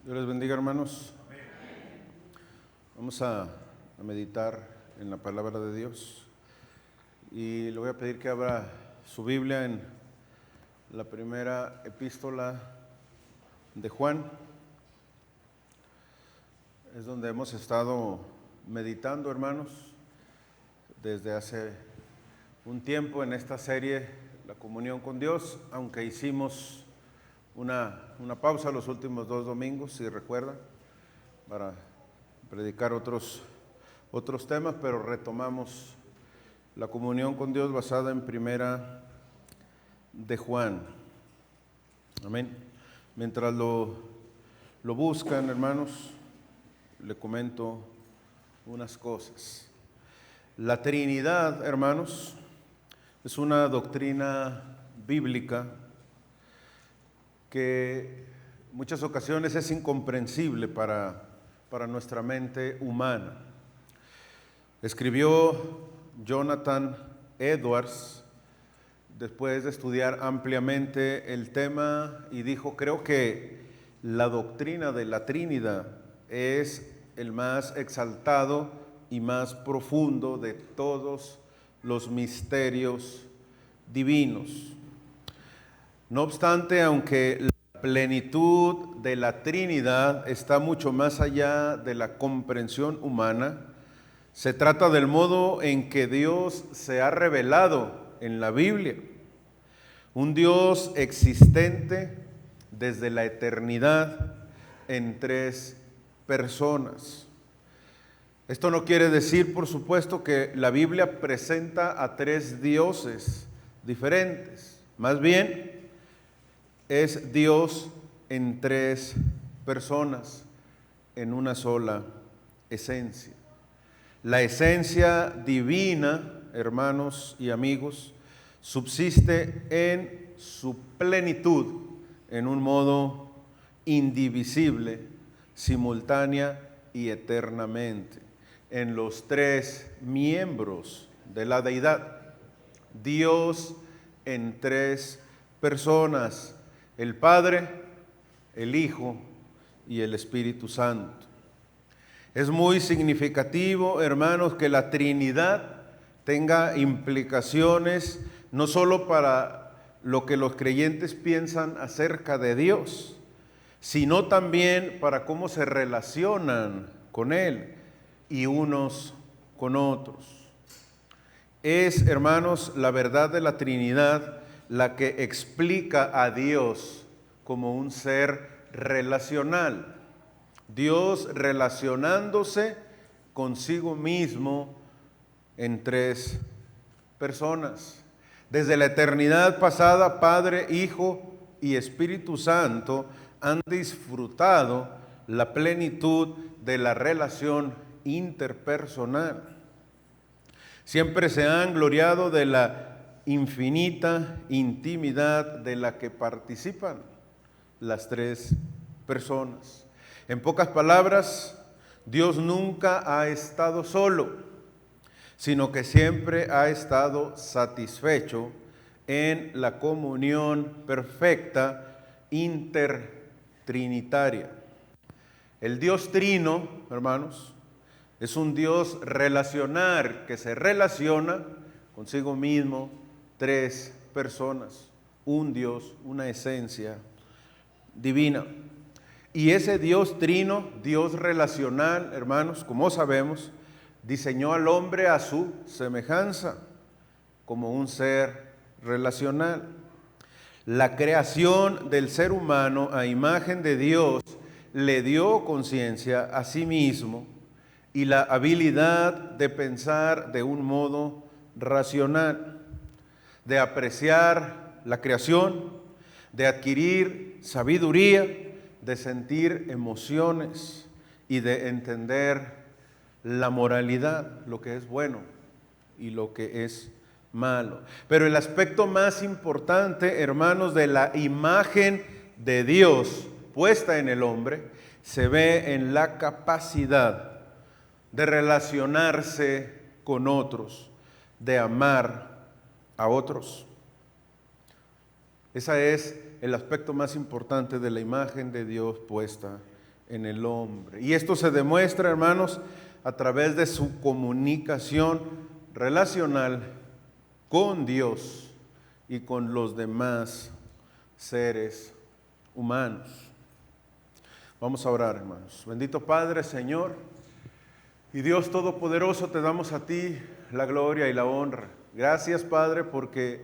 Dios les bendiga, hermanos. Vamos a meditar en la palabra de Dios y le voy a pedir que abra su Biblia en la primera epístola de Juan. Es donde hemos estado meditando, hermanos, desde hace un tiempo en esta serie, La comunión con Dios, aunque hicimos una pausa los últimos 2 domingos, si recuerdan, para predicar otros temas, pero retomamos la comunión con Dios basada en primera de Juan. Amén. Mientras lo buscan, hermanos, le comento unas cosas. La Trinidad, hermanos, es una doctrina bíblica que en muchas ocasiones es incomprensible para nuestra mente humana. Escribió Jonathan Edwards, después de estudiar ampliamente el tema, y dijo: creo que la doctrina de la Trinidad es el más exaltado y más profundo de todos los misterios divinos. No obstante, aunque la plenitud de la Trinidad está mucho más allá de la comprensión humana, se trata del modo en que Dios se ha revelado en la Biblia. Un Dios existente desde la eternidad en 3 personas. Esto no quiere decir, por supuesto, que la Biblia presenta a 3 dioses diferentes. Más bien, es Dios en 3 personas, en una sola esencia. La esencia divina, hermanos y amigos, subsiste en su plenitud, en un modo indivisible, simultánea y eternamente, en los 3 miembros de la deidad. Dios en 3 personas: el Padre, el Hijo y el Espíritu Santo. Es muy significativo, hermanos, que la Trinidad tenga implicaciones no solo para lo que los creyentes piensan acerca de Dios, sino también para cómo se relacionan con Él y unos con otros. Es, hermanos, la verdad de la Trinidad la que explica a Dios como un ser relacional. Dios relacionándose consigo mismo en 3 personas. Desde la eternidad pasada, Padre, Hijo y Espíritu Santo han disfrutado la plenitud de la relación interpersonal. Siempre se han gloriado de la infinita intimidad de la que participan las 3 personas. En pocas palabras, Dios nunca ha estado solo, sino que siempre ha estado satisfecho en la comunión perfecta intertrinitaria. El Dios trino, hermanos, es un Dios relacional que se relaciona consigo mismo, 3 personas, un Dios, una esencia divina. Y ese Dios trino, Dios relacional, hermanos, como sabemos, diseñó al hombre a su semejanza, como un ser relacional. La creación del ser humano a imagen de Dios le dio conciencia a sí mismo y la habilidad de pensar de un modo racional, de apreciar la creación, de adquirir sabiduría, de sentir emociones y de entender la moralidad, lo que es bueno y lo que es malo. Pero el aspecto más importante, hermanos, de la imagen de Dios puesta en el hombre se ve en la capacidad de relacionarse con otros, de amar a otros. Ese es el aspecto más importante de la imagen de Dios puesta en el hombre. Y esto se demuestra, hermanos, a través de su comunicación relacional con Dios y con los demás seres humanos. Vamos a orar, hermanos. Bendito Padre, Señor, y Dios Todopoderoso, te damos a ti la gloria y la honra. Gracias, Padre, porque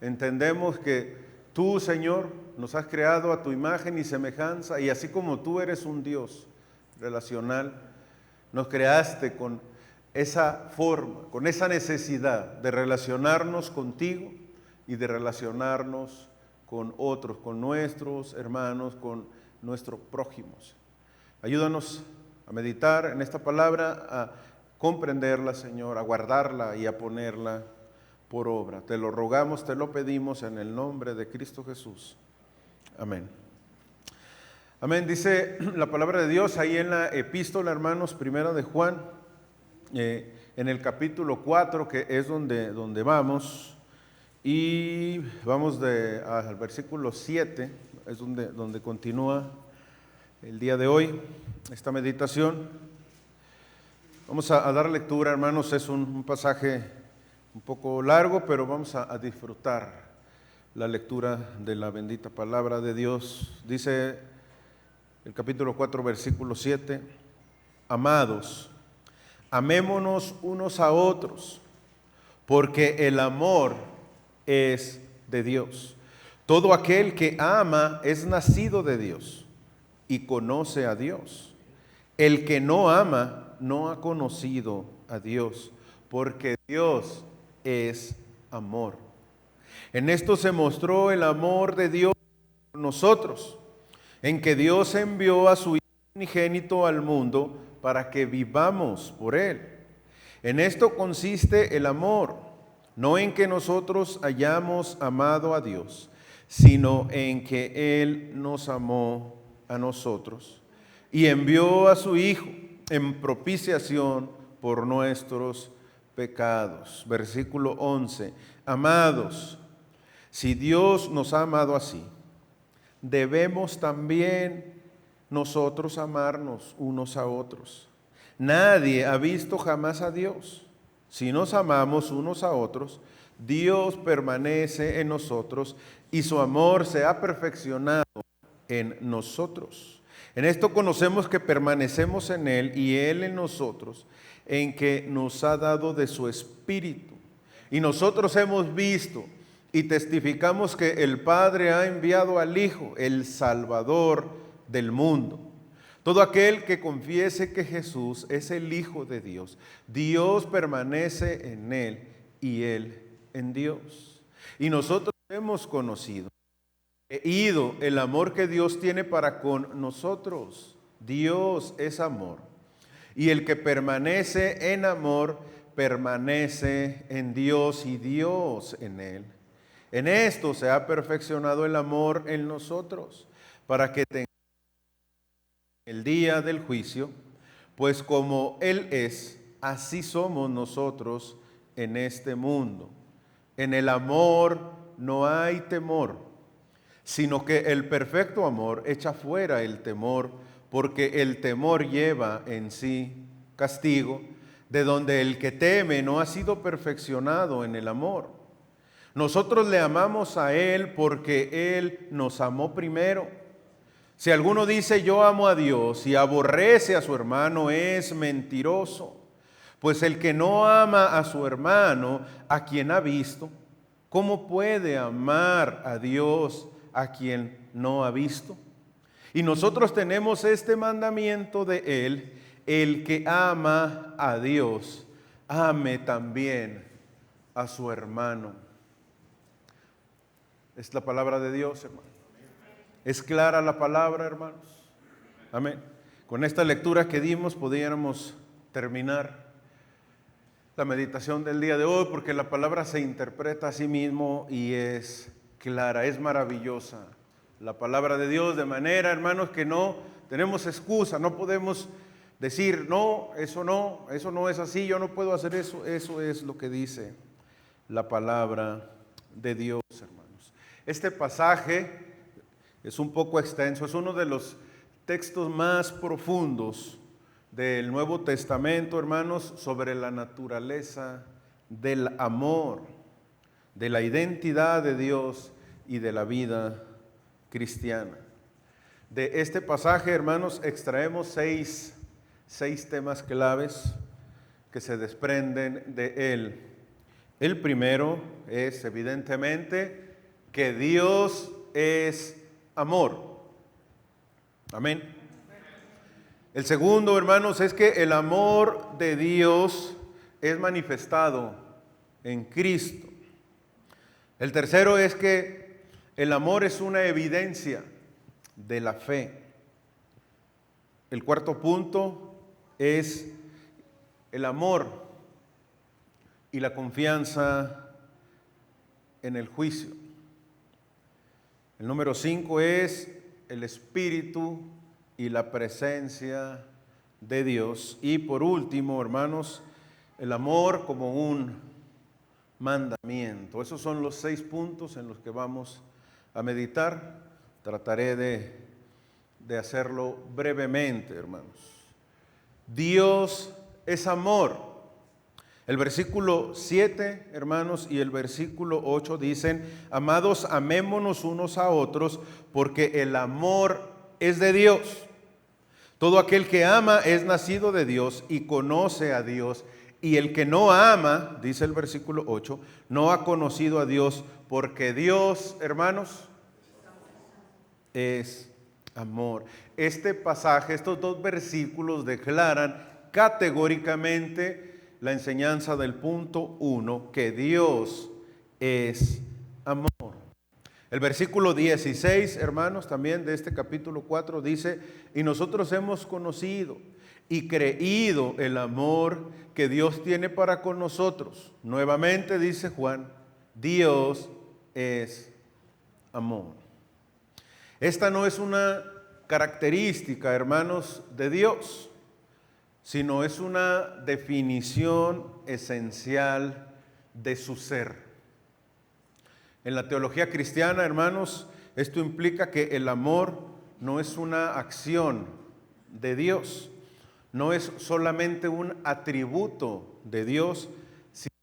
entendemos que tú, Señor, nos has creado a tu imagen y semejanza, y así como tú eres un Dios relacional, nos creaste con esa forma, con esa necesidad de relacionarnos contigo y de relacionarnos con otros, con nuestros hermanos, con nuestros prójimos. Ayúdanos a meditar en esta palabra, a comprenderla, Señor, a guardarla y a ponerla por obra. Te lo rogamos, te lo pedimos en el nombre de Cristo Jesús. Amén. Amén. Dice la palabra de Dios ahí en la epístola, hermanos, primera de Juan, en el capítulo 4, que es donde vamos, y vamos al versículo 7, es donde continúa el día de hoy esta meditación. Vamos a dar lectura, hermanos. Es un pasaje un poco largo, pero vamos a disfrutar la lectura de la bendita palabra de Dios. Dice el capítulo 4, versículo 7, amados, amémonos unos a otros, porque el amor es de Dios. Todo aquel que ama es nacido de Dios y conoce a Dios. El que no ama no ha conocido a Dios, porque Dios es amor. En esto se mostró el amor de Dios por nosotros, en que Dios envió a su Hijo unigénito al mundo para que vivamos por Él. En esto consiste el amor, no en que nosotros hayamos amado a Dios, sino en que Él nos amó a nosotros y envió a su Hijo en propiciación por nuestros pecados. Versículo 11. Amados, si Dios nos ha amado así, debemos también nosotros amarnos unos a otros. Nadie ha visto jamás a Dios. Si nos amamos unos a otros, Dios permanece en nosotros y su amor se ha perfeccionado en nosotros. En esto conocemos que permanecemos en Él y Él en nosotros, en que nos ha dado de su Espíritu. Y nosotros hemos visto y testificamos que el Padre ha enviado al Hijo, el Salvador del mundo. Todo aquel que confiese que Jesús es el Hijo de Dios, Dios permanece en Él y Él en Dios. Y nosotros hemos conocido el amor que Dios tiene para con nosotros. Dios es amor. Y el que permanece en amor, permanece en Dios y Dios en él. En esto se ha perfeccionado el amor en nosotros, para que tengamos el día del juicio, pues como Él es, así somos nosotros en este mundo. En el amor no hay temor, sino que el perfecto amor echa fuera el temor, porque el temor lleva en sí castigo, de donde el que teme no ha sido perfeccionado en el amor. Nosotros le amamos a Él porque Él nos amó primero. Si alguno dice yo amo a Dios y aborrece a su hermano, es mentiroso. Pues el que no ama a su hermano, a quien ha visto, ¿cómo puede amar a Dios a quien no ha visto? Y nosotros tenemos este mandamiento de Él: el que ama a Dios, ame también a su hermano. Es la palabra de Dios, hermano. ¿Es clara la palabra, hermanos? Amén. Con esta lectura que dimos pudiéramos terminar la meditación del día de hoy, porque la palabra se interpreta a sí mismo y es clara, es maravillosa. La palabra de Dios, de manera, hermanos, que no tenemos excusa, no podemos decir, no es así, yo no puedo hacer eso. Eso es lo que dice la palabra de Dios, hermanos. Este pasaje es un poco extenso, es uno de los textos más profundos del Nuevo Testamento, hermanos, sobre la naturaleza del amor, de la identidad de Dios y de la vida cristiana. De este pasaje, hermanos, extraemos seis temas claves que se desprenden de él. El primero es, evidentemente, que Dios es amor. Amén. El segundo, hermanos, es que el amor de Dios es manifestado en Cristo. El tercero es que el amor es una evidencia de la fe. El cuarto punto es el amor y la confianza en el juicio. El número 5 es el Espíritu y la presencia de Dios. Y por último, hermanos, el amor como un mandamiento. Esos son los 6 puntos en los que vamos a meditar. Trataré de hacerlo brevemente, hermanos. Dios es amor. El versículo 7, hermanos, y el versículo 8 dicen: amados, amémonos unos a otros, porque el amor es de Dios. Todo aquel que ama es nacido de Dios y conoce a Dios. Y el que no ama, dice el versículo 8, no ha conocido a Dios, porque Dios, hermanos, es amor. Este pasaje, estos 2 versículos declaran categóricamente la enseñanza del punto 1, que Dios es amor. El versículo 16, hermanos, también de este capítulo 4 dice: y nosotros hemos conocido y creído el amor que Dios tiene para con nosotros. Nuevamente dice Juan: Dios es amor. Esta no es una característica, hermanos, de Dios, sino es una definición esencial de su ser. En la teología cristiana, hermanos, esto implica que el amor no es una acción de Dios, no es solamente un atributo de Dios, sino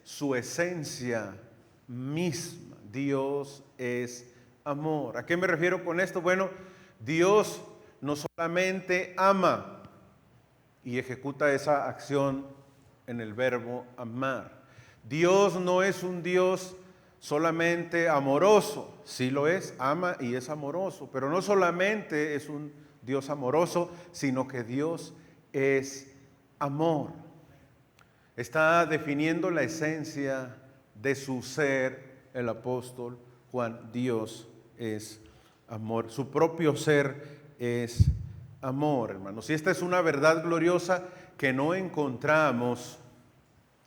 su esencia misma. Dios es amor. ¿A qué me refiero con esto? Bueno, Dios no solamente ama y ejecuta esa acción en el verbo amar. Dios no es un Dios solamente amoroso, sí lo es, ama y es amoroso, pero no solamente es un Dios amoroso, sino que Dios es amor. Está definiendo la esencia de su ser el apóstol Juan. Dios es amor, su propio ser es amor, hermanos. Y esta es una verdad gloriosa que no encontramos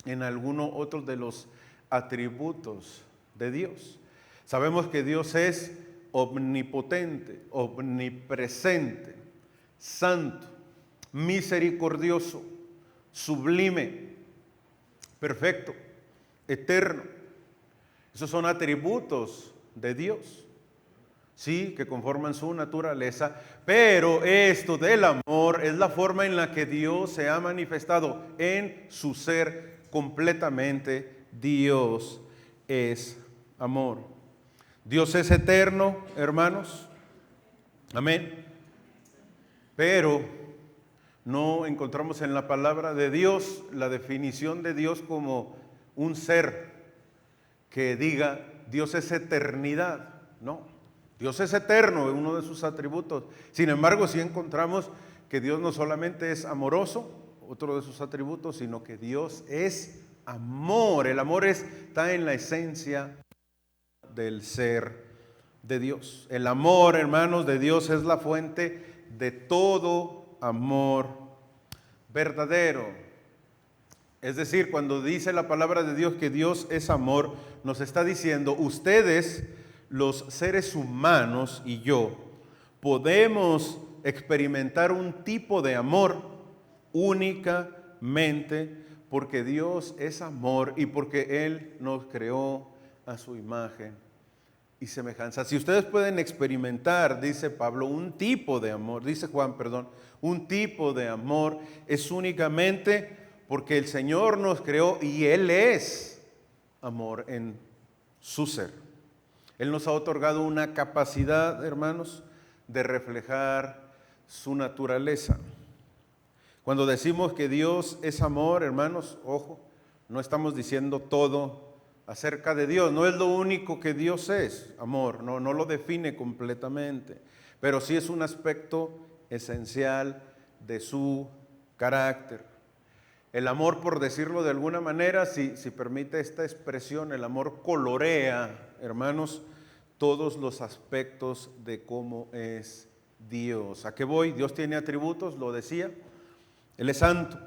en alguno otro de los atributos de Dios. Sabemos que Dios es omnipotente, omnipresente, santo, misericordioso, sublime, perfecto, eterno. Esos son atributos de Dios, sí, que conforman su naturaleza, pero esto del amor es la forma en la que Dios se ha manifestado en su ser completamente. Dios es amor. Dios es eterno, hermanos. Amén. Pero no encontramos en la palabra de Dios la definición de Dios como un ser que diga Dios es eternidad. No, Dios es eterno, es uno de sus atributos. Sin embargo, sí encontramos que Dios no solamente es amoroso, otro de sus atributos, sino que Dios es amor. El amor está en la esencia del ser de Dios. El amor, hermanos, de Dios es la fuente de todo amor verdadero. Es decir, cuando dice la palabra de Dios que Dios es amor, nos está diciendo: ustedes, los seres humanos, y yo, podemos experimentar un tipo de amor únicamente porque Dios es amor y porque Él nos creó a su imagen y semejanza. Si ustedes pueden experimentar, dice Pablo, un tipo de amor, dice Juan, perdón, un tipo de amor, es únicamente porque el Señor nos creó y Él es amor en su ser. Él nos ha otorgado una capacidad, hermanos, de reflejar su naturaleza. Cuando decimos que Dios es amor, hermanos, ojo, no estamos diciendo todo acerca de Dios. No es lo único que Dios es, amor, no lo define completamente, pero sí es un aspecto esencial de su carácter. El amor, por decirlo de alguna manera, si permite esta expresión, el amor colorea, hermanos, todos los aspectos de cómo es Dios. ¿A qué voy? Dios tiene atributos, lo decía. Él es santo.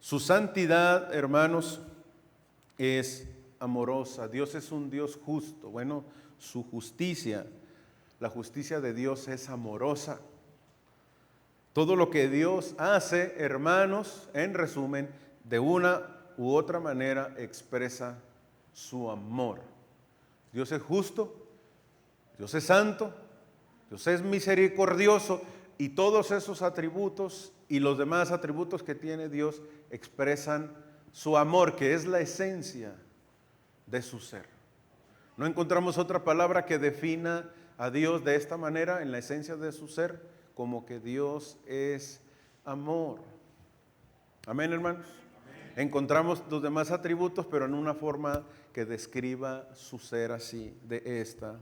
Su santidad, hermanos, es amorosa. Dios es un Dios justo. Bueno, su justicia, la justicia de Dios es amorosa. Todo lo que Dios hace, hermanos, en resumen, de una u otra manera expresa su amor. Dios es justo, Dios es santo, Dios es misericordioso y todos esos atributos y los demás atributos que tiene Dios expresan su amor, que es la esencia de su ser. No encontramos otra palabra que defina a Dios de esta manera, en la esencia de su ser, como que Dios es amor. Amén, hermanos. Amén. Encontramos los demás atributos, pero en una forma que describa su ser así, de esta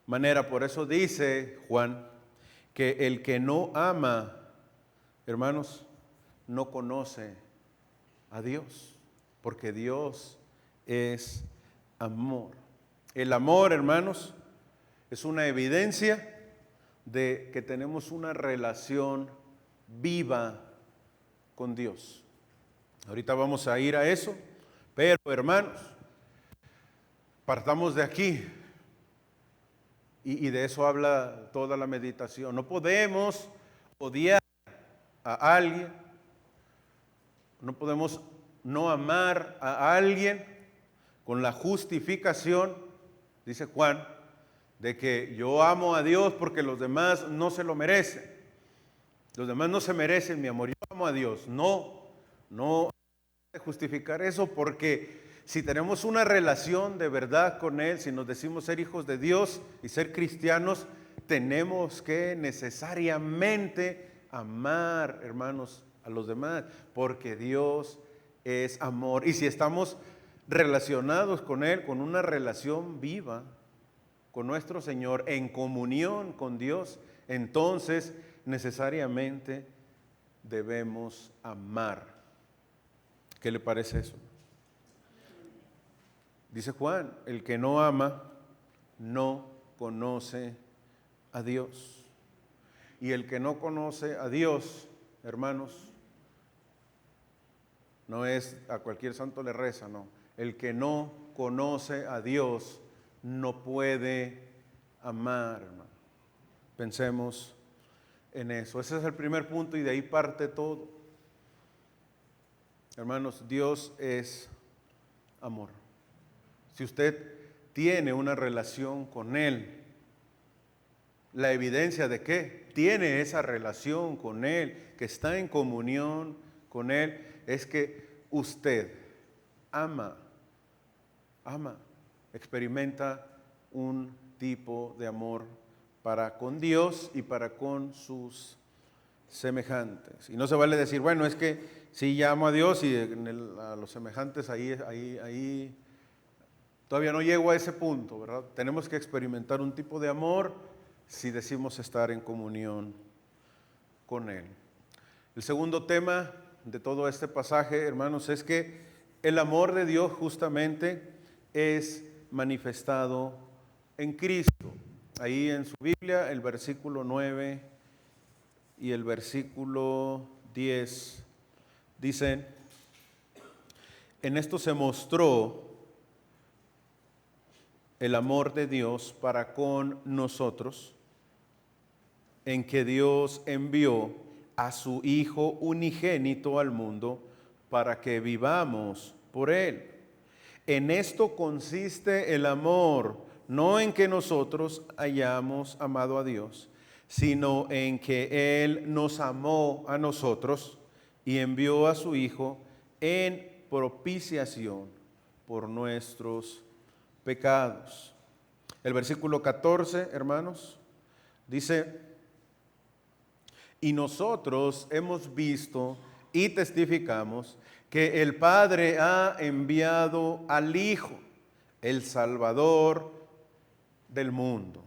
manera. Por eso dice Juan que el que no ama, hermanos, no conoce a Dios, porque Dios es amor. El amor, hermanos, es una evidencia de que tenemos una relación viva con Dios. Ahorita vamos a ir a eso, pero hermanos, partamos de aquí y de eso habla toda la meditación. No podemos odiar a alguien, no podemos no amar a alguien con la justificación, dice Juan, de que yo amo a Dios porque los demás no se lo merecen. Los demás no se merecen mi amor, yo amo a Dios. No hay que justificar eso, porque si tenemos una relación de verdad con Él, si nos decimos ser hijos de Dios y ser cristianos, tenemos que necesariamente amar, hermanos, a los demás, porque Dios es amor. Y si estamos relacionados con Él, con una relación viva con nuestro Señor, en comunión con Dios, entonces necesariamente debemos amar. ¿Qué le parece eso? Dice Juan, el que no ama no conoce a Dios. Y el que no conoce a Dios, hermanos, no es a cualquier santo le reza, no. El que no conoce a Dios no puede amar, hermano. Pensemos en eso. Ese es el primer punto y de ahí parte todo. Hermanos, Dios es amor. Si usted tiene una relación con Él, la evidencia de que tiene esa relación con Él, que está en comunión con Él, es que usted ama, experimenta un tipo de amor para con Dios y para con sus semejantes. Y no se vale decir, bueno, es que sí, ya amo a Dios y a los semejantes ahí todavía no llego a ese punto, ¿verdad? Tenemos que experimentar un tipo de amor si decimos estar en comunión con Él. El segundo tema de todo este pasaje, hermanos, es que el amor de Dios justamente es manifestado en Cristo. Ahí en su Biblia, el versículo 9 y el versículo 10 dicen, en esto se mostró el amor de Dios para con nosotros, en que Dios envió a su Hijo unigénito al mundo para que vivamos por Él. En esto consiste el amor, no en que nosotros hayamos amado a Dios, sino en que Él nos amó a nosotros y envió a su Hijo en propiciación por nuestros pecados. El versículo 14, hermanos, dice: y nosotros hemos visto y testificamos que el Padre ha enviado al Hijo, el Salvador del mundo.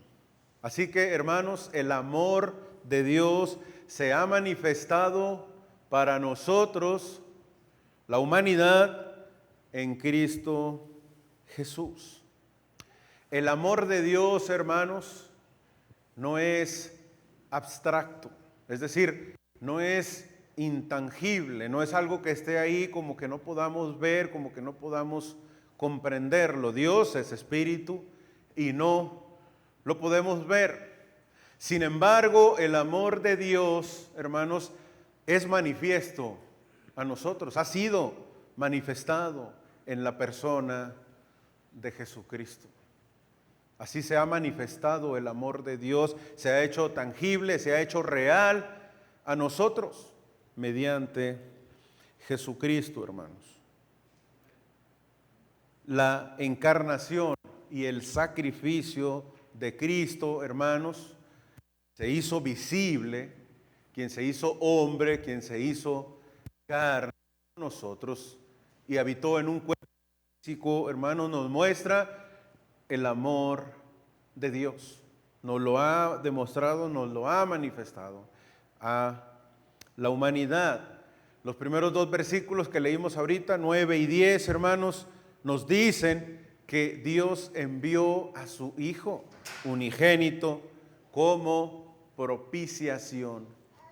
Así que, hermanos, el amor de Dios se ha manifestado para nosotros, la humanidad, en Cristo Jesús. El amor de Dios, hermanos, no es abstracto, es decir, no es intangible, no es algo que esté ahí como que no podamos ver, como que no podamos comprenderlo. Dios es espíritu y no lo podemos ver. Sin embargo, el amor de Dios, hermanos, es manifiesto a nosotros, ha sido manifestado en la persona de Jesucristo. Así se ha manifestado el amor de Dios, se ha hecho tangible, se ha hecho real a nosotros mediante Jesucristo, hermanos. La encarnación y el sacrificio de Cristo, hermanos, se hizo visible, quien se hizo hombre, quien se hizo carne, nosotros, y habitó en un cuerpo físico, hermanos, nos muestra el amor de Dios. Nos lo ha demostrado, nos lo ha manifestado a la humanidad. Los primeros dos versículos que leímos ahorita, 9 y 10, hermanos, nos dicen que Dios envió a su Hijo unigénito como propiciación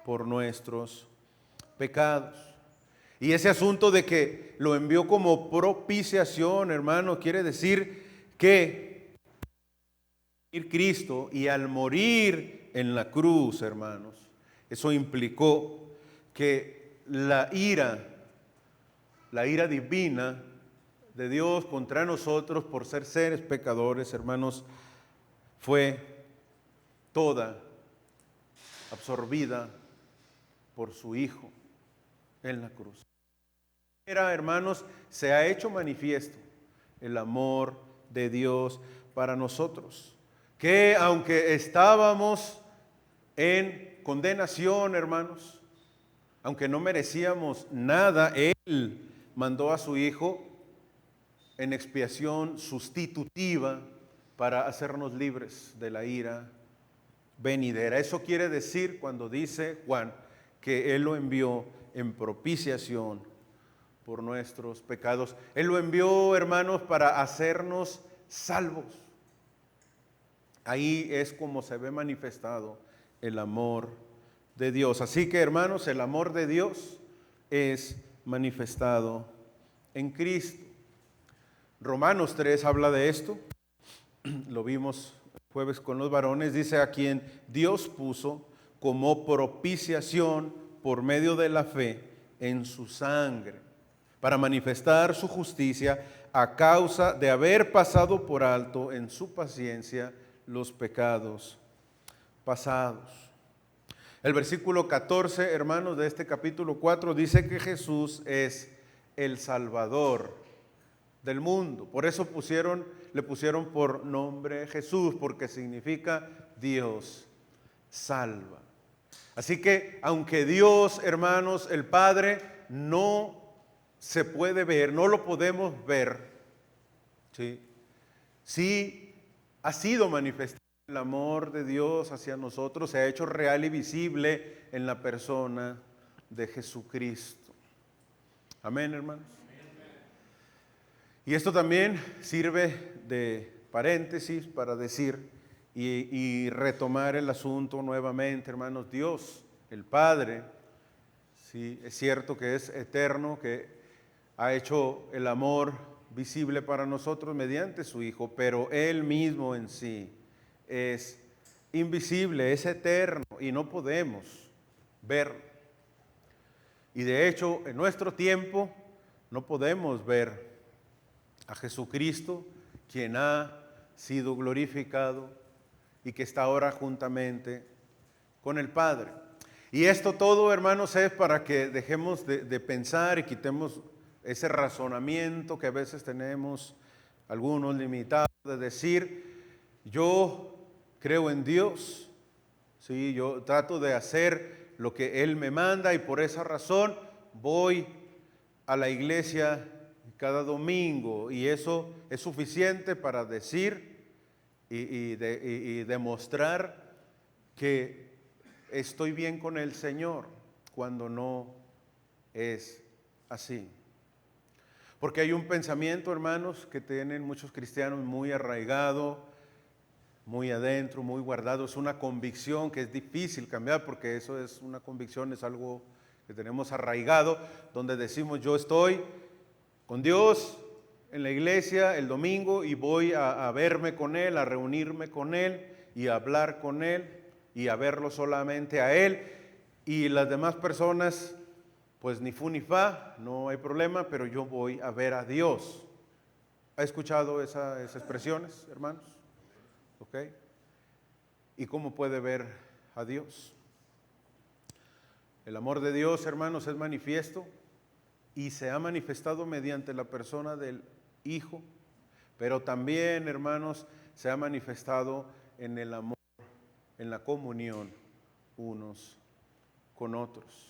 por nuestros pecados. Y ese asunto de que lo envió como propiciación, hermano, quiere decir que Cristo, y al morir en la cruz, hermanos, eso implicó que la ira divina de Dios contra nosotros por ser seres pecadores, hermanos, fue toda absorbida por su Hijo en la cruz. Hermanos, se ha hecho manifiesto el amor de Dios para nosotros, que aunque estábamos en condenación, hermanos, aunque no merecíamos nada, Él mandó a su Hijo en expiación sustitutiva para hacernos libres de la ira venidera. Eso quiere decir, cuando dice Juan que Él lo envió en propiciación por nuestros pecados. Él lo envió, hermanos, para hacernos salvos. Ahí es como se ve manifestado el amor de Dios. Así que, hermanos, el amor de Dios es manifestado en Cristo. Romanos 3 habla de esto. Lo vimos el jueves con los varones. Dice: a quien Dios puso como propiciación por medio de la fe en su sangre, para manifestar su justicia a causa de haber pasado por alto en su paciencia los pecados pasados. El versículo 14, hermanos, de este capítulo 4 dice que Jesús es el Salvador del mundo. Por eso le pusieron por nombre Jesús, porque significa Dios salva. Así que aunque Dios, hermanos, el Padre, no se puede ver, no lo podemos ver, sí ha sido manifestado el amor de Dios hacia nosotros, se ha hecho real y visible en la persona de Jesucristo. Amén, hermanos. Y esto también sirve de paréntesis para decir y retomar el asunto nuevamente, hermanos. Dios, el Padre, sí, es cierto que es eterno, que ha hecho el amor visible para nosotros mediante su Hijo, pero Él mismo en sí es invisible, es eterno y no podemos verlo. Y de hecho, en nuestro tiempo no podemos ver a Jesucristo, quien ha sido glorificado y que está ahora juntamente con el Padre. Y esto todo, hermanos, es para que dejemos de pensar y quitemos ese razonamiento que a veces tenemos algunos limitados de decir, yo creo en Dios, ¿sí? Yo trato de hacer lo que Él me manda y por esa razón voy a la iglesia cada domingo y eso es suficiente para decir y demostrar que estoy bien con el Señor, cuando no es así. Porque hay un pensamiento, hermanos, que tienen muchos cristianos muy arraigado, muy adentro, muy guardado. Es una convicción que es difícil cambiar, porque eso es una convicción, es algo que tenemos arraigado, donde decimos yo estoy con Dios en la iglesia el domingo y voy a verme con Él, a reunirme con Él y a hablar con Él y a verlo solamente a Él, y las demás personas pues ni fu ni fa, no hay problema, pero yo voy a ver a Dios. ¿Ha escuchado esas expresiones, hermanos? ¿Ok? ¿Y cómo puede ver a Dios? El amor de Dios, hermanos, es manifiesto y se ha manifestado mediante la persona del Hijo, pero también, hermanos, se ha manifestado en el amor, en la comunión unos con otros.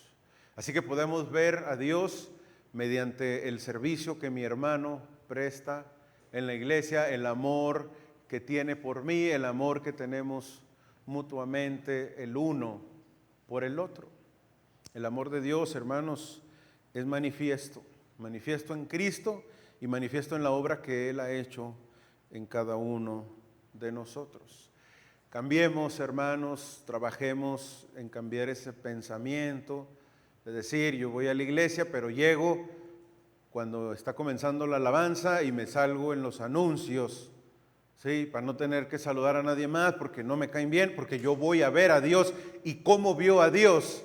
Así que podemos ver a Dios mediante el servicio que mi hermano presta en la iglesia, el amor que tiene por mí, el amor que tenemos mutuamente el uno por el otro. El amor de Dios, hermanos, es manifiesto en Cristo y manifiesto en la obra que Él ha hecho en cada uno de nosotros. Cambiemos, hermanos, trabajemos en cambiar ese pensamiento de decir, yo voy a la iglesia, pero llego cuando está comenzando la alabanza y me salgo en los anuncios, ¿sí? Para no tener que saludar a nadie más porque no me caen bien, porque yo voy a ver a Dios. ¿Y cómo vio a Dios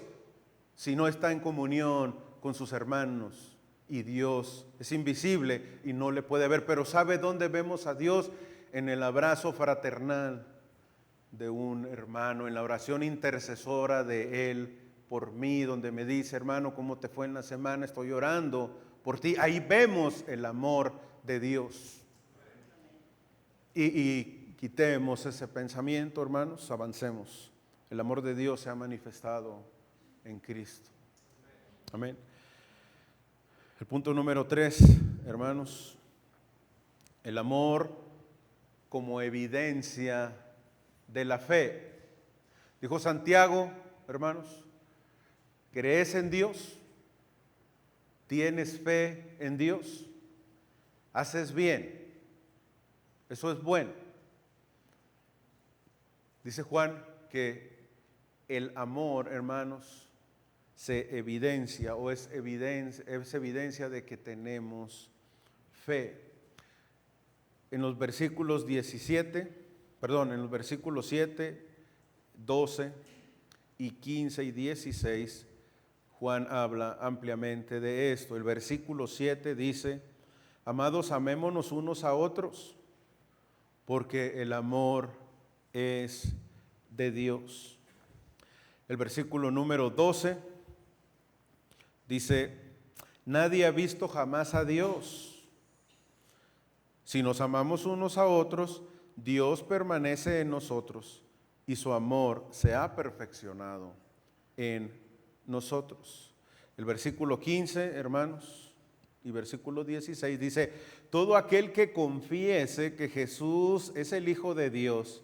si no está en comunión con sus hermanos? Y Dios es invisible y no le puede ver, pero ¿sabe dónde vemos a Dios? En el abrazo fraternal de un hermano, en la oración intercesora de Él por mí, donde me dice, hermano, ¿cómo te fue en la semana? Estoy orando por ti. Ahí vemos el amor de Dios. Y quitemos ese pensamiento, hermanos, avancemos. El amor de Dios se ha manifestado en Cristo. Amén. El punto número 3, hermanos, el amor como evidencia de la fe. Dijo Santiago, hermanos, ¿crees en Dios? ¿Tienes fe en Dios? ¿Haces bien? Eso es bueno. Dice Juan que el amor, hermanos, se evidencia o es evidencia de que tenemos fe. En los versículos en los versículos 7, 12 y 15 y 16, Juan habla ampliamente de esto. El versículo 7 dice, amados, amémonos unos a otros, porque el amor es de Dios. El versículo número 12 dice, nadie ha visto jamás a Dios. Si nos amamos unos a otros, Dios permanece en nosotros y su amor se ha perfeccionado en nosotros. El versículo 15, hermanos, y versículo 16 dice, todo aquel que confiese que Jesús es el Hijo de Dios,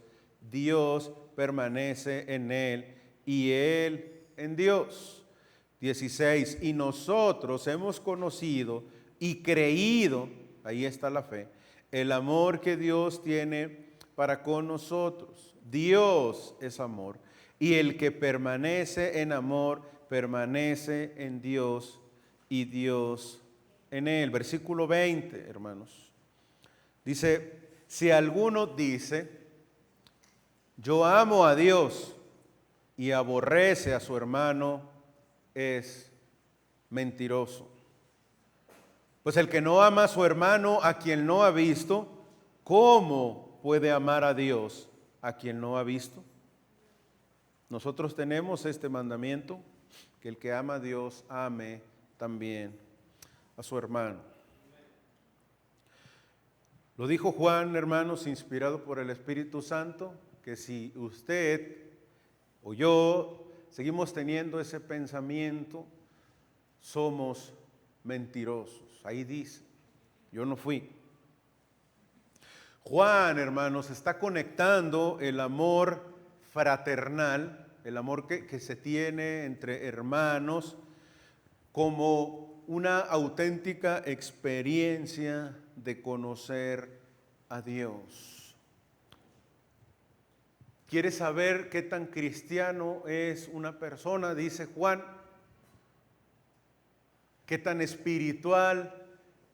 Dios permanece en él y él en Dios. 16, y nosotros hemos conocido y creído, ahí está la fe, el amor que Dios tiene para con nosotros. Dios es amor, y el que permanece en amor, permanece en Dios y Dios en él. Versículo 20, hermanos. Dice, si alguno dice, yo amo a Dios y aborrece a su hermano, es mentiroso. Pues el que no ama a su hermano a quien no ha visto, ¿cómo puede amar a Dios a quien no ha visto? Nosotros tenemos este mandamiento, que el que ama a Dios ame también a su hermano. Lo dijo Juan, hermanos, inspirado por el Espíritu Santo, que si usted o yo seguimos teniendo ese pensamiento, somos mentirosos. Ahí dice, yo no fui. Juan, hermanos, está conectando el amor fraternal, el amor que se tiene entre hermanos, como una auténtica experiencia de conocer a Dios. ¿Quieres saber qué tan cristiano es una persona? Dice Juan. ¿Qué tan espiritual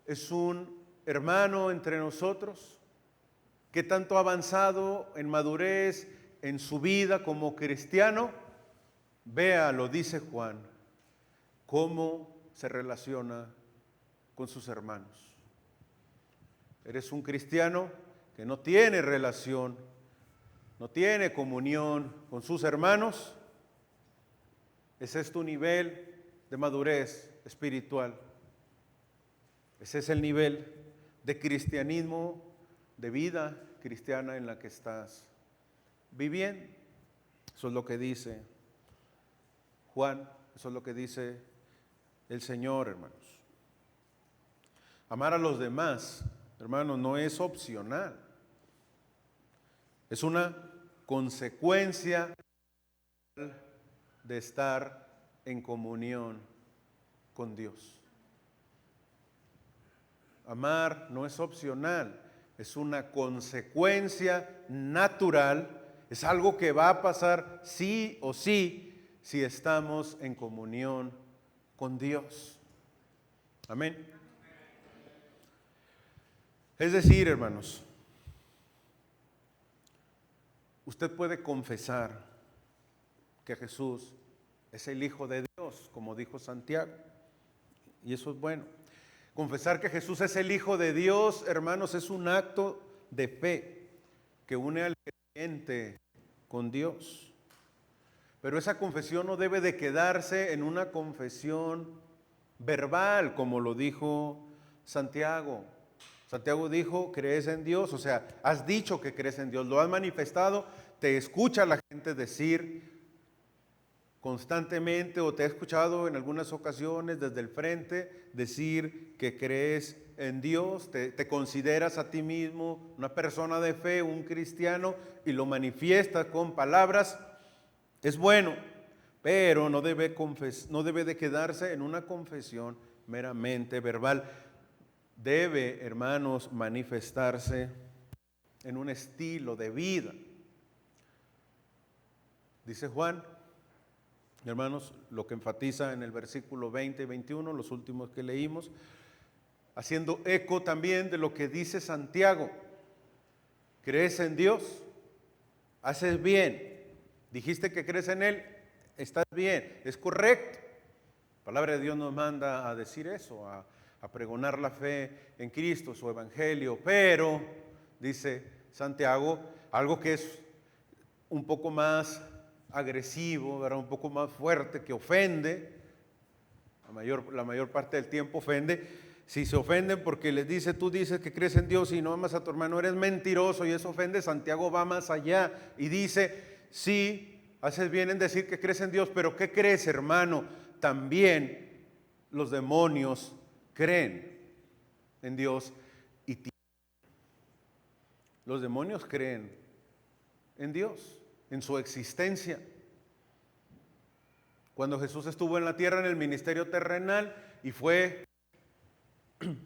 es un hermano entre nosotros? ¿Qué tanto ha avanzado en madurez en su vida como cristiano? Véalo, dice Juan, cómo se relaciona con sus hermanos. Eres un cristiano que no tiene relación, no tiene comunión con sus hermanos. Ese es tu nivel de madurez espiritual. Ese es el nivel de cristianismo, de vida cristiana en la que estás viviendo. Eso es lo que dice Juan, eso es lo que dice el Señor, hermanos. Amar a los demás, hermanos, no es opcional. Es una consecuencia de estar en comunión con Dios. Amar no es opcional, es una consecuencia natural, es algo que va a pasar sí o sí si estamos en comunión con Dios. Amén. Es decir, hermanos, usted puede confesar que Jesús es el Hijo de Dios, como dijo Santiago, y eso es bueno. Confesar que Jesús es el Hijo de Dios, hermanos, es un acto de fe que une al creyente con Dios. Pero esa confesión no debe de quedarse en una confesión verbal, como lo dijo Santiago. Santiago dijo, crees en Dios, o sea, has dicho que crees en Dios, lo has manifestado, te escucha la gente decir constantemente, o te ha escuchado en algunas ocasiones desde el frente decir que crees en Dios, te consideras a ti mismo una persona de fe, un cristiano, y lo manifiestas con palabras. Es bueno, pero no debe de quedarse en una confesión meramente verbal. Debe, hermanos, manifestarse en un estilo de vida. Dice Juan, hermanos, lo que enfatiza en el versículo 20 y 21, los últimos que leímos, haciendo eco también de lo que dice Santiago. ¿Crees en Dios? Haces bien. Dijiste que crees en Él, estás bien, es correcto. La palabra de Dios nos manda a decir eso, a pregonar la fe en Cristo, su evangelio, pero, dice Santiago, algo que es un poco más agresivo, ¿verdad? Un poco más fuerte, que ofende, la mayor parte del tiempo ofende. Si se ofenden porque les dice, tú dices que crees en Dios y no amas a tu hermano, eres mentiroso, y eso ofende. Santiago va más allá y dice, sí, haces bien en decir que crees en Dios, pero ¿qué crees, hermano? También los demonios creen en Dios y los demonios creen en Dios, en su existencia. Cuando Jesús estuvo en la tierra en el ministerio terrenal y fue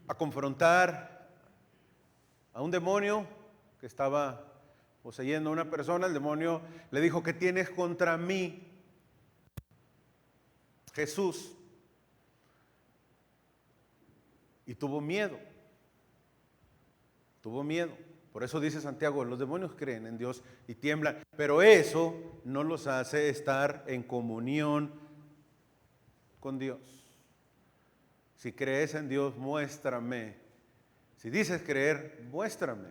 a confrontar a un demonio que estaba poseyendo a una persona, el demonio le dijo, ¿qué tienes contra mí, Jesús? Y tuvo miedo. Por eso dice Santiago, los demonios creen en Dios y tiemblan, pero eso no los hace estar en comunión con Dios. Si crees en Dios, muéstrame. Si dices creer, muéstrame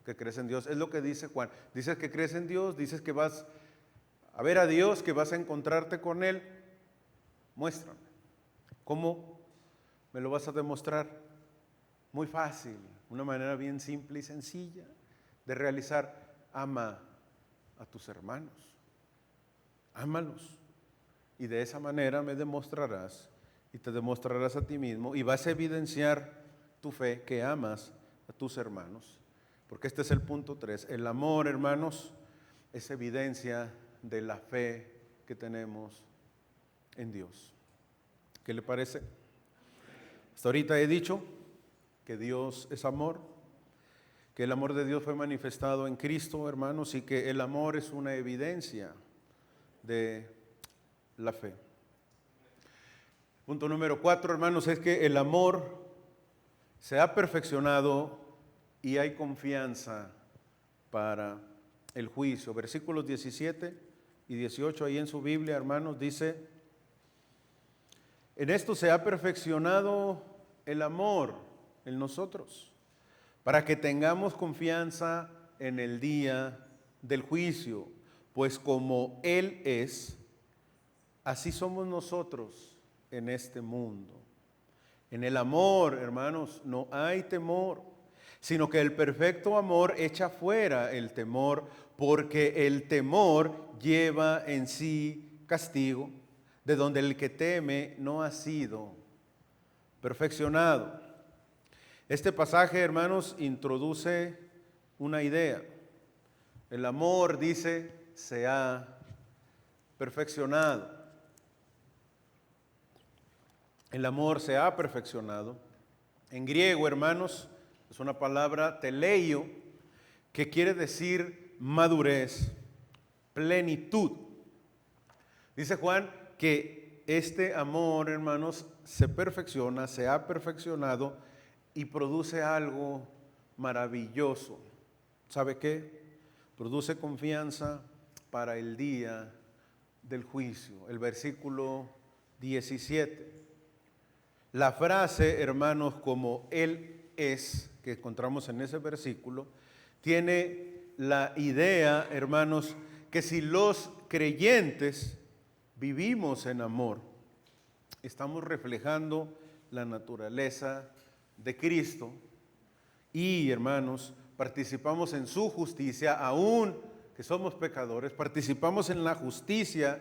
que crees en Dios. Es lo que dice Juan. Dices que crees en Dios, dices que vas a ver a Dios, que vas a encontrarte con Él. Muéstrame. ¿Cómo me lo vas a demostrar? Muy fácil, una manera bien simple y sencilla de realizar. Ama a tus hermanos. Ámalos. Y de esa manera me demostrarás y te demostrarás a ti mismo y vas a evidenciar tu fe que amas a tus hermanos. Porque este es el punto 3. El amor, hermanos, es evidencia de la fe que tenemos en Dios. ¿Qué le parece? Hasta ahorita he dicho que Dios es amor, que el amor de Dios fue manifestado en Cristo, hermanos, y que el amor es una evidencia de la fe. Punto número 4, hermanos, es que el amor se ha perfeccionado y hay confianza para el juicio. Versículos 17 y 18 ahí en su Biblia, hermanos, dice: en esto se ha perfeccionado el amor en nosotros, para que tengamos confianza en el día del juicio, pues como Él es, así somos nosotros en este mundo. En el amor, hermanos, no hay temor, sino que el perfecto amor echa fuera el temor, porque el temor lleva en sí castigo, de donde el que teme no ha sido perfeccionado. Este pasaje, hermanos, introduce una idea. El amor, dice, se ha perfeccionado. El amor se ha perfeccionado. En griego, hermanos, es una palabra teleio, que quiere decir madurez, plenitud. Dice Juan que este amor, hermanos, se perfecciona, se ha perfeccionado y produce algo maravilloso. ¿Sabe qué? Produce confianza para el día del juicio. El versículo 17. La frase, hermanos, como Él es, que encontramos en ese versículo, tiene la idea, hermanos, que si los creyentes vivimos en amor, estamos reflejando la naturaleza de Cristo y, hermanos, participamos en su justicia, aún que somos pecadores, participamos en la justicia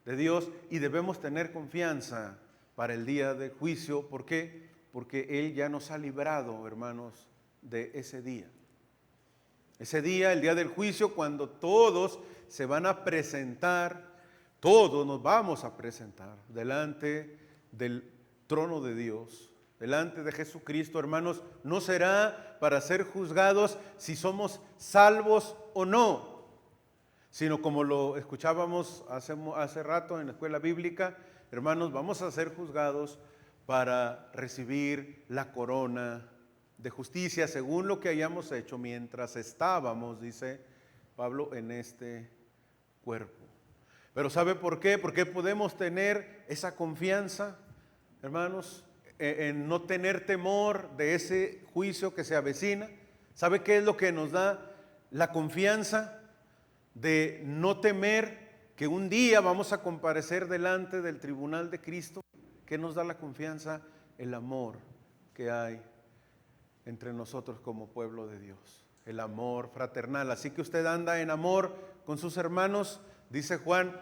de Dios y debemos tener confianza para el día del juicio. ¿Por qué? Porque Él ya nos ha librado, hermanos, de ese día. Ese día, el día del juicio, cuando todos se van a presentar, todos nos vamos a presentar delante del trono de Dios, delante de Jesucristo, hermanos. No será para ser juzgados si somos salvos o no, sino como lo escuchábamos hace rato en la escuela bíblica, hermanos, vamos a ser juzgados para recibir la corona de justicia según lo que hayamos hecho mientras estábamos, dice Pablo, en este cuerpo. Pero ¿sabe por qué? Porque podemos tener esa confianza, hermanos, en no tener temor de ese juicio que se avecina. ¿Sabe qué es lo que nos da la confianza de no temer que un día vamos a comparecer delante del tribunal de Cristo? ¿Qué nos da la confianza? El amor que hay entre nosotros como pueblo de Dios, el amor fraternal. Así que usted anda en amor con sus hermanos, dice Juan,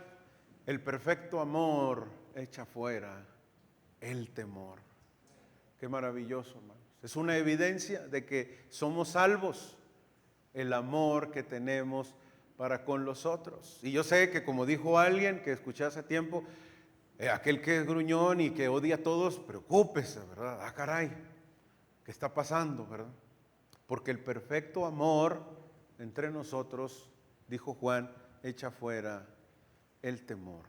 el perfecto amor echa fuera el temor. Qué maravilloso, hermanos. Es una evidencia de que somos salvos, el amor que tenemos para con los otros. Y yo sé que, como dijo alguien que escuché hace tiempo, aquel que es gruñón y que odia a todos, preocúpese, ¿verdad? Ah, caray, ¿qué está pasando, verdad? Porque el perfecto amor entre nosotros, dijo Juan, echa fuera el temor.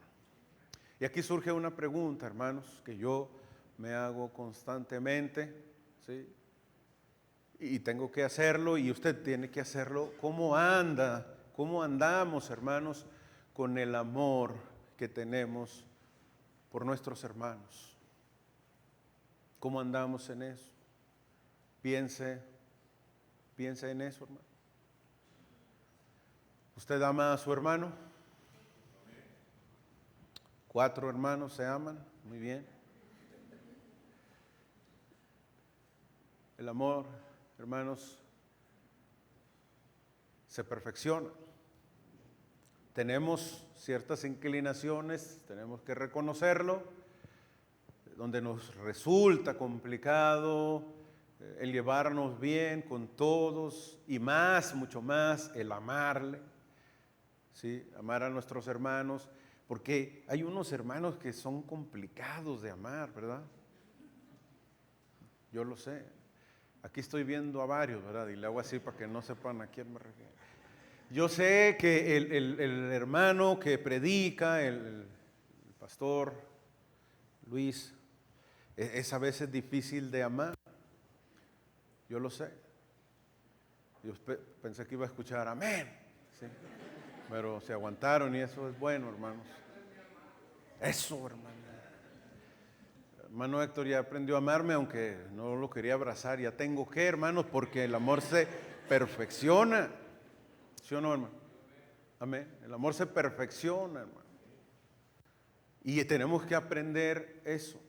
Y aquí surge una pregunta, hermanos, que yo me hago constantemente, ¿sí? Y tengo que hacerlo y usted tiene que hacerlo. ¿Cómo anda? ¿Cómo andamos, hermanos, con el amor que tenemos por nuestros hermanos? ¿Cómo andamos en eso? Piense en eso, hermano. ¿Usted ama a su hermano? 4 hermanos se aman, muy bien. El amor, hermanos, se perfecciona. Tenemos ciertas inclinaciones, tenemos que reconocerlo, donde nos resulta complicado el llevarnos bien con todos y más, mucho más, el amarle, ¿sí? Amar a nuestros hermanos, porque hay unos hermanos que son complicados de amar, ¿verdad? Yo lo sé. Aquí estoy viendo a varios, ¿verdad? Y le hago así para que no sepan a quién me refiero. Yo sé que el hermano que predica, el pastor Luis, es a veces difícil de amar. Yo lo sé. Yo pensé que iba a escuchar amén. ¿Sí? Pero se aguantaron y eso es bueno, hermanos. Eso, hermano. Hermano Héctor ya aprendió a amarme, aunque no lo quería abrazar. Ya tengo que, hermanos, porque el amor se perfecciona. ¿Sí o no, hermano? Amén. El amor se perfecciona, hermano. Y tenemos que aprender eso.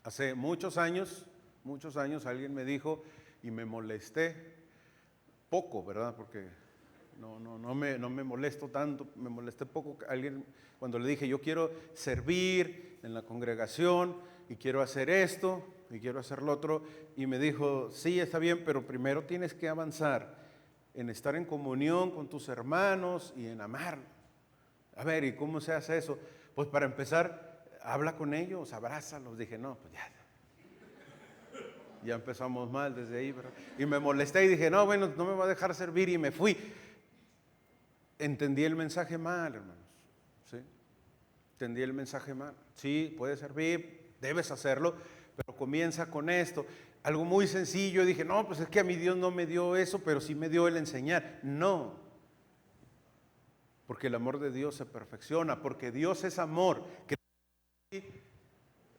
Hace muchos años alguien me dijo, y me molesté poco, ¿verdad? Porque no me molesto tanto, me molesté poco. Alguien, cuando le dije, yo quiero servir en la congregación, y quiero hacer esto, y quiero hacer lo otro, y me dijo, sí, está bien, pero primero tienes que avanzar en estar en comunión con tus hermanos y en amar. A ver, ¿y cómo se hace eso? Pues para empezar, habla con ellos, abrázalos. Dije, no, pues ya empezamos mal desde ahí, ¿verdad? Y me molesté y dije, no, bueno, no me va a dejar servir, y me fui. Entendí el mensaje mal, hermanos. ¿Sí? Entendí el mensaje mal. Sí, puedes servir, debes hacerlo, pero comienza con esto. Algo muy sencillo. Dije, no, pues es que a mi Dios no me dio eso, pero sí me dio el enseñar. No. Porque el amor de Dios se perfecciona, porque Dios es amor.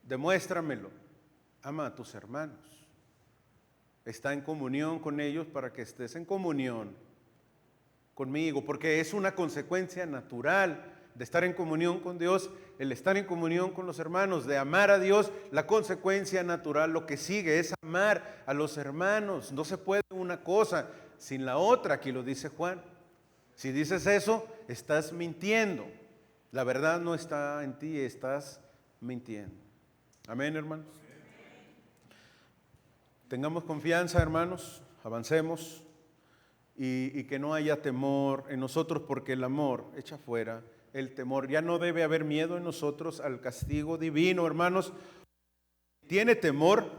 Demuéstramelo. Ama a tus hermanos. Está en comunión con ellos para que estés en comunión conmigo, porque es una consecuencia natural de estar en comunión con Dios, el estar en comunión con los hermanos, de amar a Dios. La consecuencia natural, lo que sigue, es amar a los hermanos. No se puede una cosa sin la otra, aquí lo dice Juan. Si dices eso, estás mintiendo. La verdad no está en ti, estás mintiendo. Amén, hermanos. Tengamos confianza, hermanos, avancemos y que no haya temor en nosotros, porque el amor echa fuera el temor. Ya no debe haber miedo en nosotros al castigo divino, hermanos. Si tiene temor,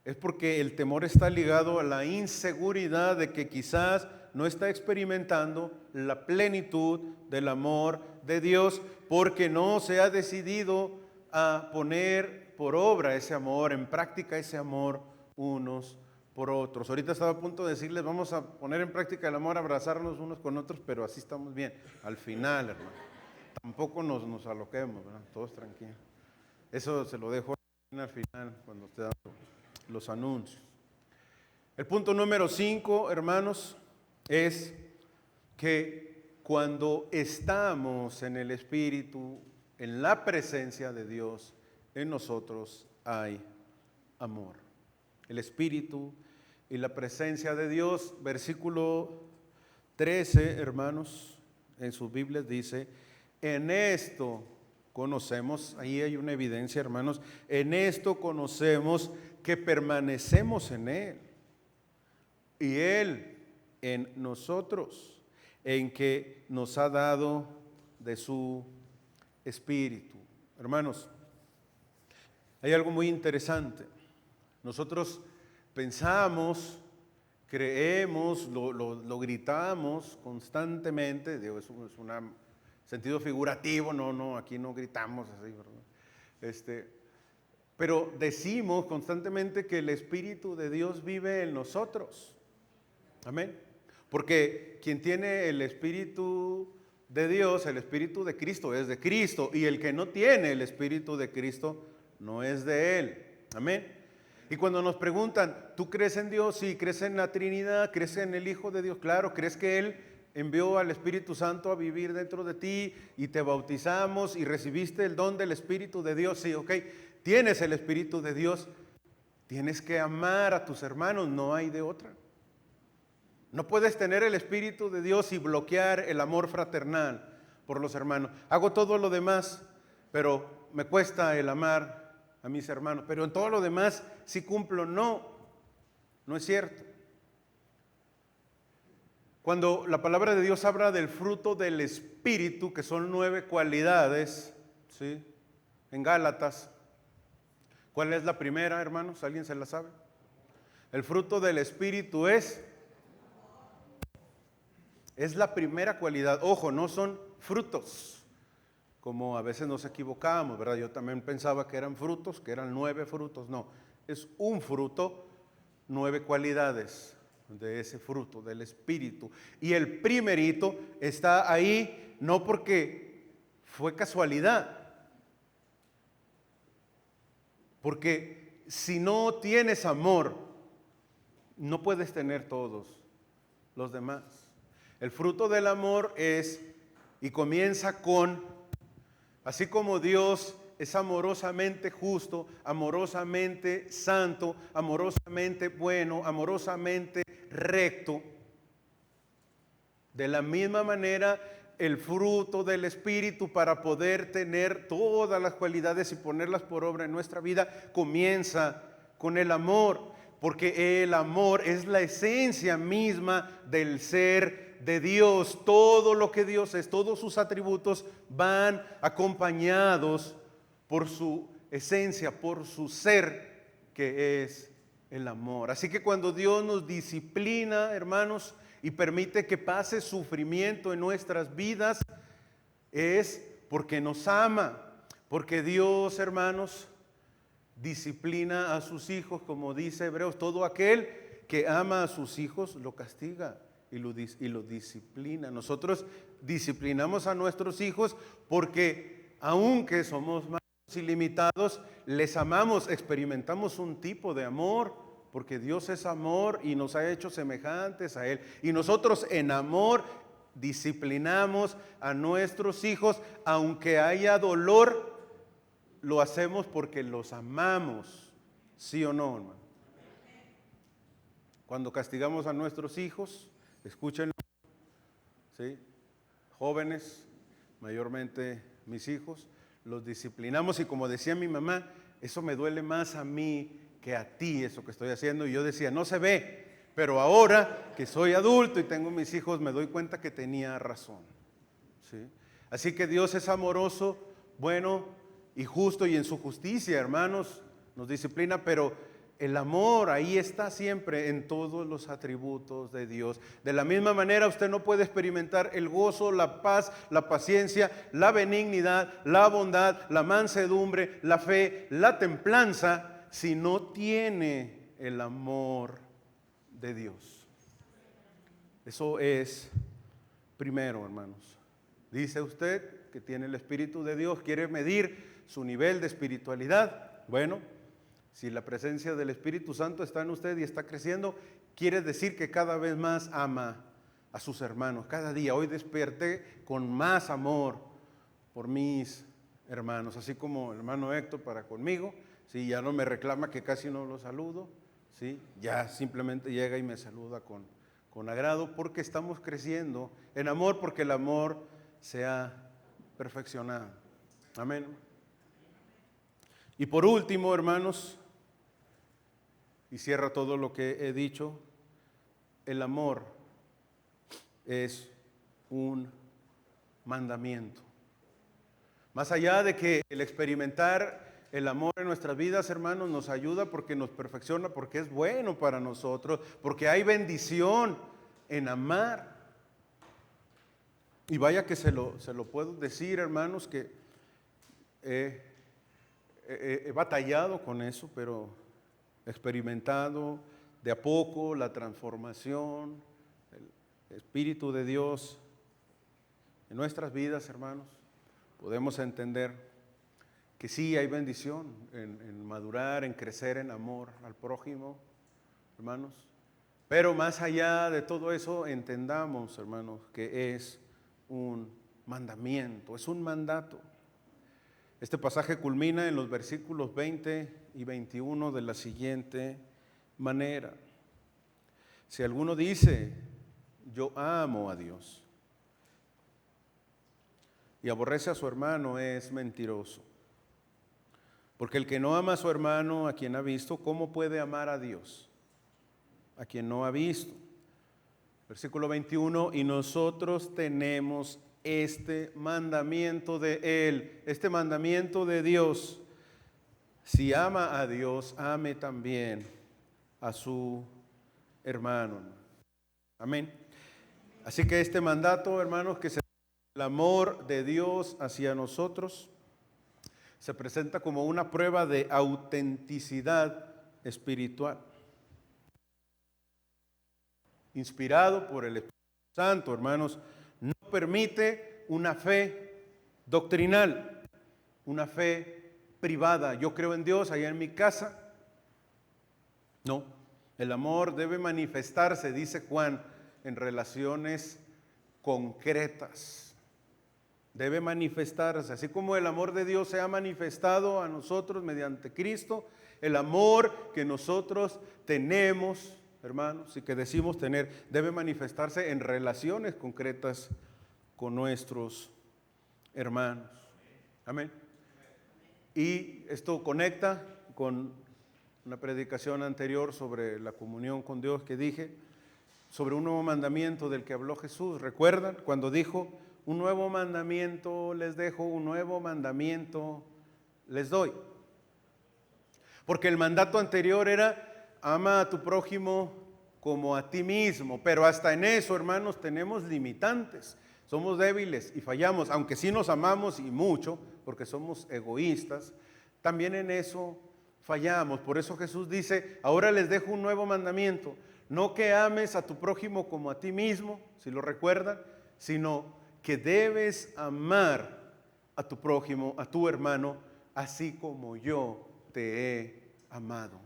es porque el temor está ligado a la inseguridad de que quizás no está experimentando la plenitud del amor de Dios, porque no se ha decidido a poner por obra ese amor, en práctica ese amor unos por otros. Ahorita estaba a punto de decirles, vamos a poner en práctica el amor, abrazarnos unos con otros, pero así estamos bien. Al final, hermano, tampoco nos aloquemos, ¿verdad? Todos tranquilos. Eso se lo dejo al final, cuando esté dando los anuncios. El punto número 5, hermanos, es que cuando estamos en el Espíritu, en la presencia de Dios, en nosotros hay amor. El Espíritu y la presencia de Dios. Versículo 13, hermanos, en sus Biblias dice, en esto conocemos, ahí hay una evidencia, hermanos, en esto conocemos que permanecemos en Él y Él en nosotros, en que nos ha dado de su Espíritu. Hermanos, hay algo muy interesante. Nosotros pensamos, creemos, lo gritamos constantemente. Digo, es un sentido figurativo, no, aquí no gritamos así, ¿verdad? Pero decimos constantemente que el Espíritu de Dios vive en nosotros. Amén. Porque quien tiene el Espíritu de Dios, el Espíritu de Cristo, es de Cristo. Y el que no tiene el Espíritu de Cristo no es de Él. Amén. Y cuando nos preguntan, ¿tú crees en Dios? Sí, ¿crees en la Trinidad? ¿Crees en el Hijo de Dios? Claro. ¿Crees que Él envió al Espíritu Santo a vivir dentro de ti y te bautizamos y recibiste el don del Espíritu de Dios. Sí, ok, tienes el Espíritu de Dios, tienes que amar a tus hermanos, no hay de otra. No puedes tener el Espíritu de Dios y bloquear el amor fraternal por los hermanos. Hago todo lo demás, pero me cuesta el amar a mis hermanos. Pero en todo lo demás sí cumplo. No, no es cierto. Cuando la palabra de Dios habla del fruto del Espíritu, que son 9 cualidades, ¿sí? En Gálatas, ¿cuál es la primera, hermanos? ¿Alguien se la sabe? El fruto del Espíritu es la primera cualidad. Ojo, no son frutos, como a veces nos equivocamos, ¿verdad? Yo también pensaba que eran frutos, que eran 9 frutos. No, es un fruto, 9 cualidades de ese fruto del Espíritu. Y el primerito está ahí no porque fue casualidad, porque si no tienes amor, no puedes tener todos los demás. El fruto del amor es, y comienza con, así como Dios es amorosamente justo, amorosamente santo, amorosamente bueno, amorosamente recto, de la misma manera el fruto del Espíritu, para poder tener todas las cualidades y ponerlas por obra en nuestra vida, comienza con el amor, porque el amor es la esencia misma del ser de Dios. Todo lo que Dios es, todos sus atributos van acompañados por su esencia, por su ser, que es el amor. Así que cuando Dios nos disciplina, hermanos, y permite que pase sufrimiento en nuestras vidas, es porque nos ama, porque Dios, hermanos, disciplina a sus hijos, como dice Hebreos. Todo aquel que ama a sus hijos lo castiga y lo disciplina. Nosotros disciplinamos a nuestros hijos porque aunque somos malos y limitados, les amamos, experimentamos un tipo de amor, porque Dios es amor y nos ha hecho semejantes a Él. Y nosotros en amor disciplinamos a nuestros hijos, aunque haya dolor, lo hacemos porque los amamos. ¿Sí o no, hermano? Cuando castigamos a nuestros hijos, escúchenlo, ¿sí? Jóvenes, mayormente mis hijos, los disciplinamos, y como decía mi mamá, eso me duele más a mí que a ti, eso que estoy haciendo. Y yo decía, no se ve, pero ahora que soy adulto y tengo mis hijos, me doy cuenta que tenía razón, ¿sí? Así que Dios es amoroso, bueno y justo, y en su justicia, hermanos, nos disciplina, pero el amor ahí está siempre en todos los atributos de Dios. De la misma manera, usted no puede experimentar el gozo, la paz, la paciencia, la benignidad, la bondad, la mansedumbre, la fe, la templanza, si no tiene el amor de Dios. Eso es primero, hermanos. Dice usted que tiene el Espíritu de Dios, quiere medir su nivel de espiritualidad. Bueno, si la presencia del Espíritu Santo está en usted y está creciendo, quiere decir que cada vez más ama a sus hermanos. Cada día, hoy desperté con más amor por mis hermanos, así como el hermano Héctor para conmigo. Sí, ya no me reclama que casi no lo saludo, sí, ya simplemente llega y me saluda con agrado, porque estamos creciendo en amor, porque el amor se ha perfeccionado. Amén. Y por último, hermanos, y cierra todo lo que he dicho, el amor es un mandamiento. Más allá de que el experimentar el amor en nuestras vidas, hermanos, nos ayuda porque nos perfecciona, porque es bueno para nosotros, porque hay bendición en amar. Y vaya que se lo puedo decir, hermanos, que he batallado con eso, pero he experimentado de a poco la transformación, el Espíritu de Dios en nuestras vidas, hermanos. Podemos entender que sí hay bendición en madurar, en crecer en amor al prójimo, hermanos. Pero más allá de todo eso, entendamos, hermanos, que es un mandamiento, es un mandato. Este pasaje culmina en los versículos 20 y 21 de la siguiente manera. Si alguno dice, yo amo a Dios, y aborrece a su hermano, es mentiroso. Porque el que no ama a su hermano, a quien ha visto, ¿cómo puede amar a Dios? A quien no ha visto. Versículo 21, y nosotros tenemos este mandamiento de Él, este mandamiento de Dios. Si ama a Dios, ame también a su hermano. Amén. Así que este mandato, hermanos, que el amor de Dios hacia nosotros se presenta como una prueba de autenticidad espiritual. Inspirado por el Espíritu Santo, hermanos, no permite una fe doctrinal, una fe privada. Yo creo en Dios allá en mi casa. No, el amor debe manifestarse, dice Juan, en relaciones concretas. Debe manifestarse, así como el amor de Dios se ha manifestado a nosotros mediante Cristo, el amor que nosotros tenemos, hermanos, y que decimos tener, debe manifestarse en relaciones concretas con nuestros hermanos. Amén. Y esto conecta con una predicación anterior sobre la comunión con Dios que dije, sobre un nuevo mandamiento del que habló Jesús. ¿Recuerdan cuando dijo, un nuevo mandamiento les dejo, un nuevo mandamiento les doy? Porque el mandato anterior era, ama a tu prójimo como a ti mismo, pero hasta en eso, hermanos, tenemos limitantes. Somos débiles y fallamos, aunque sí nos amamos y mucho, porque somos egoístas, también en eso fallamos. Por eso Jesús dice, ahora les dejo un nuevo mandamiento, no que ames a tu prójimo como a ti mismo, si lo recuerdan, sino que debes amar a tu prójimo, a tu hermano, así como yo te he amado.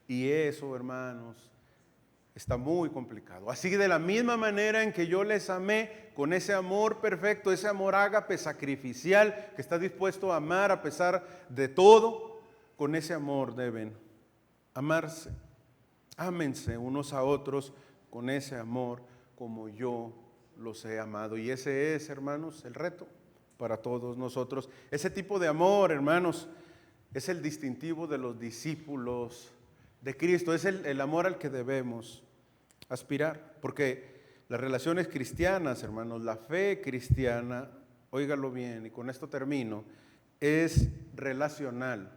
Y eso, hermanos, está muy complicado. Así que de la misma manera en que yo les amé, con ese amor perfecto, ese amor ágape sacrificial, que está dispuesto a amar a pesar de todo, con ese amor deben amarse. Ámense unos a otros con ese amor como yo los he amado. Y ese es, hermanos, el reto para todos nosotros. Ese tipo de amor, hermanos, es el distintivo de los discípulos de Cristo. Es el amor al que debemos aspirar. Porque las relaciones cristianas, hermanos, la fe cristiana, óigalo bien, y con esto termino, es relacional,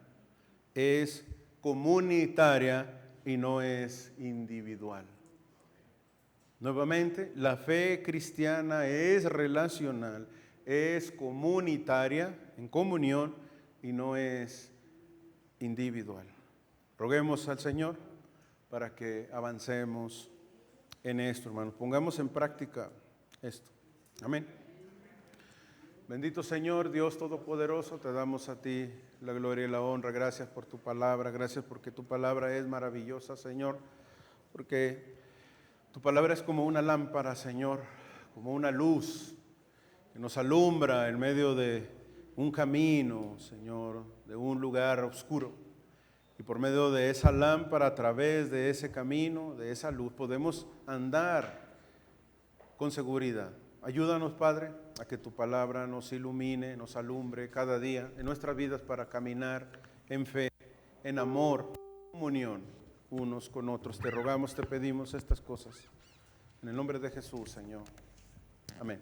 es comunitaria y no es individual. Nuevamente, la fe cristiana es relacional, es comunitaria, en comunión, y no es individual. Roguemos al Señor para que avancemos en esto, hermanos. Pongamos en práctica esto. Amén. Bendito Señor, Dios Todopoderoso, te damos a ti la gloria y la honra. Gracias por tu palabra, gracias porque tu palabra es maravillosa, Señor, porque tu palabra es como una lámpara, Señor, como una luz que nos alumbra en medio de un camino, Señor, de un lugar oscuro. Y por medio de esa lámpara, a través de ese camino, de esa luz, podemos andar con seguridad. Ayúdanos, Padre, a que tu palabra nos ilumine, nos alumbre cada día en nuestras vidas para caminar en fe, en amor, en comunión unos con otros. Te rogamos, te pedimos estas cosas. En el nombre de Jesús, Señor. Amén.